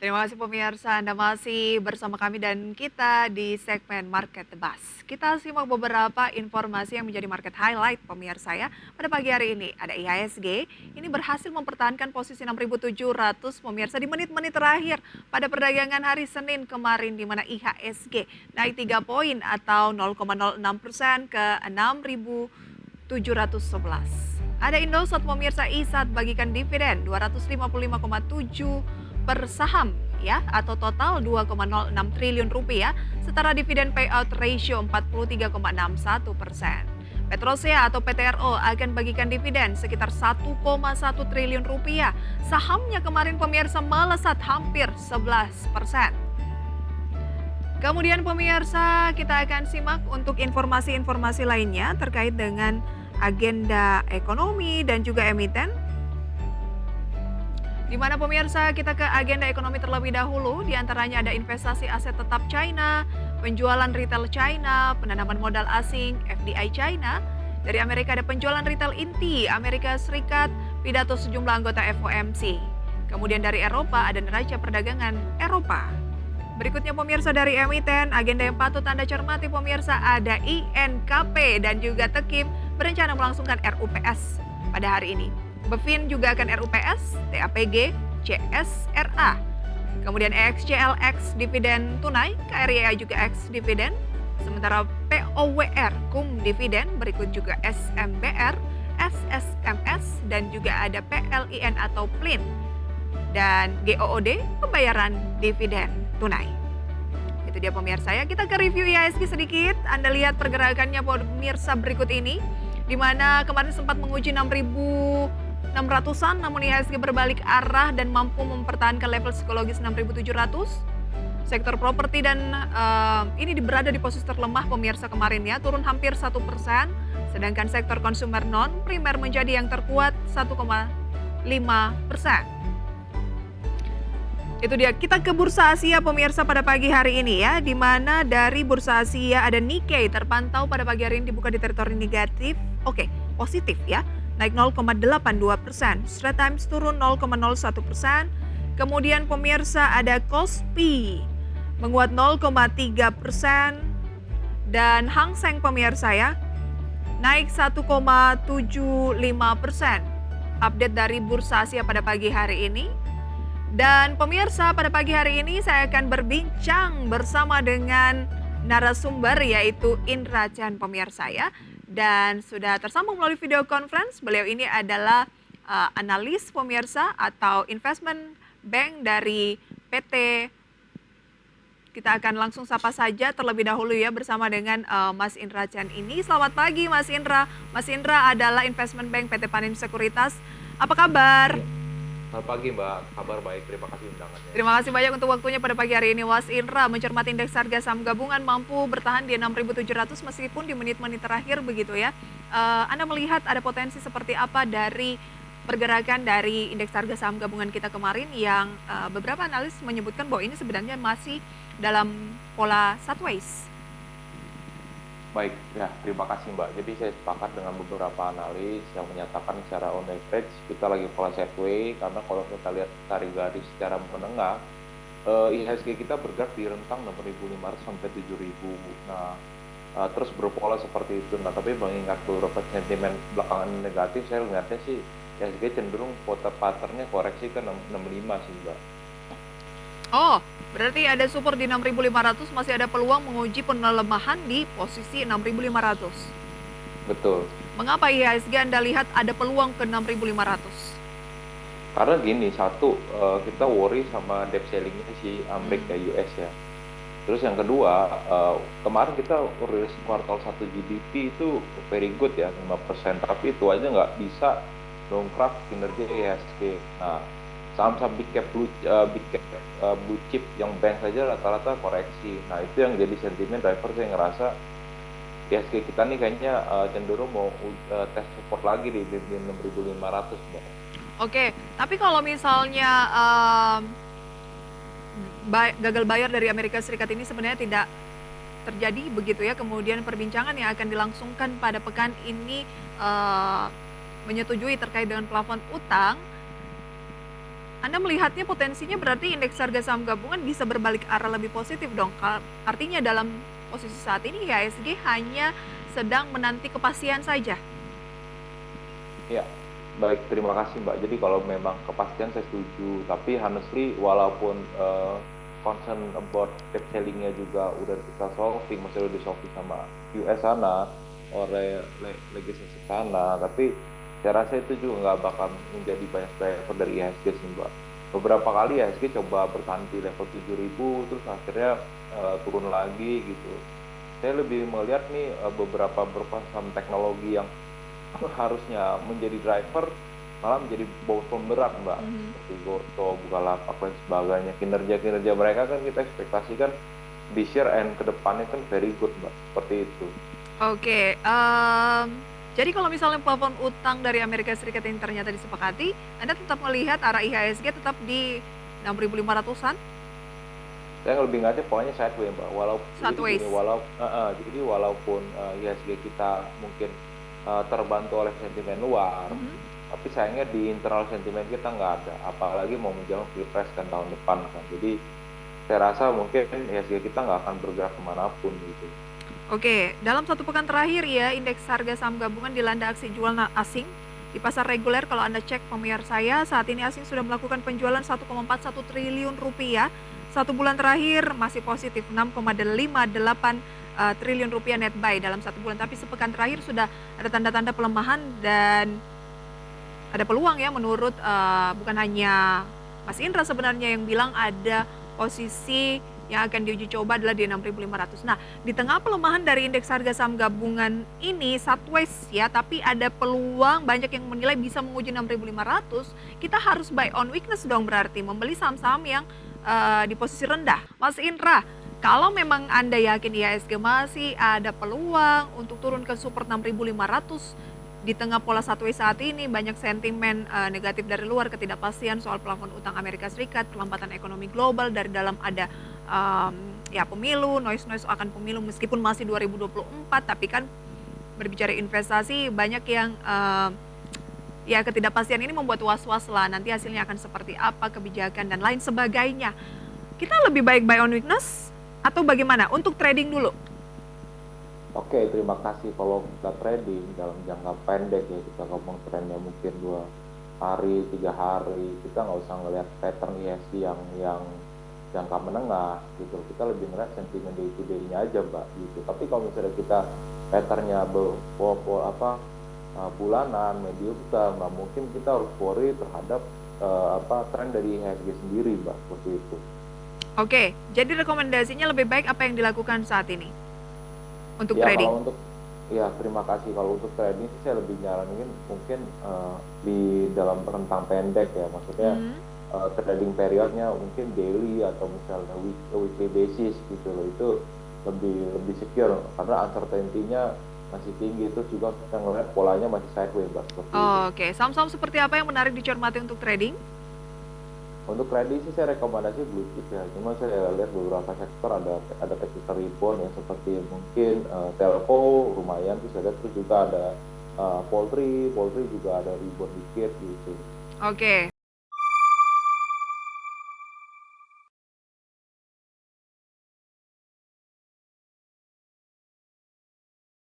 Terima kasih pemirsa, Anda masih bersama kami dan kita di segmen Market Tebas. Kita simak beberapa informasi yang menjadi market highlight pemirsa ya. Pada pagi hari ini ada IHSG, ini berhasil mempertahankan posisi 6.700 pemirsa di menit-menit terakhir pada perdagangan hari Senin kemarin di mana IHSG naik 3 poin atau 0,06% ke 6.711. Ada Indosat pemirsa ISAT bagikan dividen 255,7 per saham ya atau total 2,06 triliun rupiah setara dividen payout ratio 43,61%. Petrosea atau PTRO akan bagikan dividen sekitar 1,1 triliun rupiah. Sahamnya kemarin pemirsa melesat hampir 11%. Kemudian pemirsa kita akan simak untuk informasi-informasi lainnya terkait dengan agenda ekonomi dan juga emiten. Di mana pemirsa kita ke agenda ekonomi terlebih dahulu, diantaranya ada investasi aset tetap China, penjualan retail China, penanaman modal asing, FDI China. Dari Amerika ada penjualan retail inti Amerika Serikat, pidato sejumlah anggota FOMC. Kemudian dari Eropa ada neraca perdagangan Eropa. Berikutnya pemirsa dari emiten, agenda yang patut Anda cermati pemirsa ada INKP dan juga Tekim berencana melangsungkan RUPS pada hari ini. Bevin juga akan RUPS, TAPG, CSRA. Kemudian EXCLX dividen tunai, KRIA juga X dividen. Sementara POWR KUM dividen, berikut juga SMBR, SSMS dan juga ada PLIN atau PLIN. Dan GOOD pembayaran dividen tunai. Itu dia pemirsa ya. Kita ke review IHSG sedikit. Anda lihat pergerakannya pemirsa berikut ini. Di mana kemarin sempat menguji 6.600-an namun IHSG berbalik arah dan mampu mempertahankan level psikologis 6.700. Sektor properti dan ini berada di posisi terlemah pemirsa kemarin ya, turun hampir 1%. Sedangkan sektor konsumer non primer menjadi yang terkuat 1,5%. Itu dia, kita ke Bursa Asia pemirsa pada pagi hari ini ya, di mana dari Bursa Asia ada Nikkei terpantau pada pagi hari ini dibuka di teritori negatif, positif ya, naik 0,82%, Straits Times turun 0,01%, kemudian pemirsa ada Kospi menguat 0,3%, dan Hang Seng pemirsa ya, naik 1,75%. Update dari Bursa Asia pada pagi hari ini. Dan pemirsa pada pagi hari ini saya akan berbincang bersama dengan narasumber yaitu Indra Chan pemirsa ya. Dan sudah tersambung melalui video conference. Beliau ini adalah analis pemirsa atau investment bank dari PT. Kita akan langsung sapa saja terlebih dahulu ya bersama dengan Mas Indra Chan ini. Selamat pagi Mas Indra. Mas Indra adalah investment bank PT Panin Sekuritas. Apa kabar? Selamat pagi Mbak, kabar baik, terima kasih undangannya. Terima kasih banyak untuk waktunya pada pagi hari ini. Mas Indra, mencermati indeks harga saham gabungan mampu bertahan di 6.700 meskipun di menit-menit terakhir begitu ya. Anda melihat ada potensi seperti apa dari pergerakan dari indeks harga saham gabungan kita kemarin yang beberapa analis menyebutkan bahwa ini sebenarnya masih dalam pola sideways. Baik, ya terima kasih Mbak. Jadi saya sepakat dengan beberapa analis yang menyatakan secara on average kita lagi pola sideways karena kalau kita lihat tarik garis secara menengah, IHSG kita bergerak di rentang 6.500 sampai 7.000. Nah, terus berpola seperti itu. Nah, tapi mengingat beberapa sentimen belakangan negatif, saya lihatnya sih IHSG cenderung patternnya koreksi ke 65 sih Mbak. Oh, berarti ada support di 6.500, masih ada peluang menguji pelemahan di posisi 6.500. Betul. Mengapa IHSG Anda lihat ada peluang ke 6.500? Karena gini, satu, kita worry sama debt ceiling-nya si Amerika US ya. Terus yang kedua, kemarin kita rilis kuartal 1 GDP itu very good ya, 5%. Tapi itu aja nggak bisa dongkrak kinerja IHSG. Nah, saham-saham big cap blue chip yang bank saja rata-rata koreksi. Nah, itu yang jadi sentimen driver. Saya ngerasa IHSG kita nih kayaknya cenderung mau tes support lagi di 6.500 Mbak. Oke, tapi kalau misalnya gagal bayar dari Amerika Serikat ini sebenarnya tidak terjadi begitu ya, kemudian perbincangan yang akan dilangsungkan pada pekan ini menyetujui terkait dengan plafon utang. Anda melihatnya potensinya berarti indeks harga saham gabungan bisa berbalik arah lebih positif dong. Artinya dalam posisi saat ini IHSG hanya sedang menanti kepastian saja. Ya, baik, terima kasih Mbak. Jadi kalau memang kepastian saya setuju, tapi honestly walaupun concern about debt sellingnya juga udah kita solving, masih udah di solving sama US sana, oleh legislasi sana, tapi saya rasa itu juga nggak bakal menjadi banyak driver dari IHSG sih Mbak. Beberapa kali IHSG coba bertahan di level 7.000, terus akhirnya turun lagi gitu. Saya lebih melihat nih beberapa saham teknologi yang harusnya menjadi driver malah menjadi bau pemberat Mbak, Mhm. seperti Goto, Bukalapak dan sebagainya. Kinerja mereka kan kita ekspektasikan this year and ke depannya kan very good Mbak, seperti itu. Oke, jadi kalau misalnya plafon utang dari Amerika Serikat ini ternyata disepakati, Anda tetap melihat arah IHSG tetap di 6.500-an Saya lebih ngeliatnya pokoknya sideways Mbak, jadi gini, sideways? jadi walaupun IHSG kita mungkin terbantu oleh sentimen luar, Mhm. tapi sayangnya di internal sentimen kita nggak ada, apalagi mau menjelang pilpres kan tahun depan kan. Jadi saya rasa mungkin IHSG kita nggak akan bergerak kemanapun gitu. Oke, dalam satu pekan terakhir ya, indeks harga saham gabungan dilanda aksi jual asing. Di pasar reguler, kalau Anda cek pemirsa saya, saat ini asing sudah melakukan penjualan 1,41 triliun rupiah. Satu bulan terakhir masih positif 6,58 triliun rupiah net buy dalam satu bulan. Tapi sepekan terakhir sudah ada tanda-tanda pelemahan dan ada peluang ya menurut bukan hanya Mas Indra sebenarnya yang bilang ada posisi yang akan diuji coba adalah di 6.500. Nah, di tengah pelemahan dari indeks harga saham gabungan ini sideways ya, tapi ada peluang banyak yang menilai bisa menguji 6.500, kita harus buy on weakness dong berarti membeli saham-saham yang di posisi rendah. Mas Indra, kalau memang Anda yakin IHSG masih ada peluang untuk turun ke super 6.500 di tengah pola sideways saat ini, banyak sentimen negatif dari luar, ketidakpastian soal plafon utang Amerika Serikat, perlambatan ekonomi global, dari dalam ada ya pemilu, noise akan pemilu meskipun masih 2024, tapi kan berbicara investasi banyak yang ya ketidakpastian ini membuat was-was lah nanti hasilnya akan seperti apa, kebijakan dan lain sebagainya. Kita lebih baik buy on weakness atau bagaimana untuk trading dulu? Oke, terima kasih. Kalau kita trading dalam jangka pendek ya, kita ngomong trennya mungkin 2 hari, 3 hari, kita nggak usah ngelihat pattern IHSG yang jangka menengah gitu. Kita lebih ngeliat sentimen day to day-nya aja, Mbak, gitu. Tapi kalau misalnya kita patternnya bulanan, medium term, nah mungkin kita harus worry terhadap tren dari IHSG sendiri, Mbak, seperti itu. Oke, jadi rekomendasinya lebih baik apa yang dilakukan saat ini untuk Ya trading? kalau untuk ya terima kasih, kalau untuk trading sih saya lebih nyaranin mungkin di dalam rentang pendek ya, maksudnya Mhm. trading periodnya mungkin daily atau misalnya weekly basis gitu loh, itu lebih lebih secure karena uncertainty-nya masih tinggi, itu juga kita ngeliat polanya masih sideways Mbak, seperti itu. Oke, saham-saham seperti apa yang menarik dicermati untuk trading? Untuk trading sih saya rekomendasi blue chip ya. Cuma saya lihat beberapa sektor ada technical rebound ya, seperti mungkin telco lumayan, terus saya lihat terus juga ada poultry juga ada rebound dikit gitu. Oke,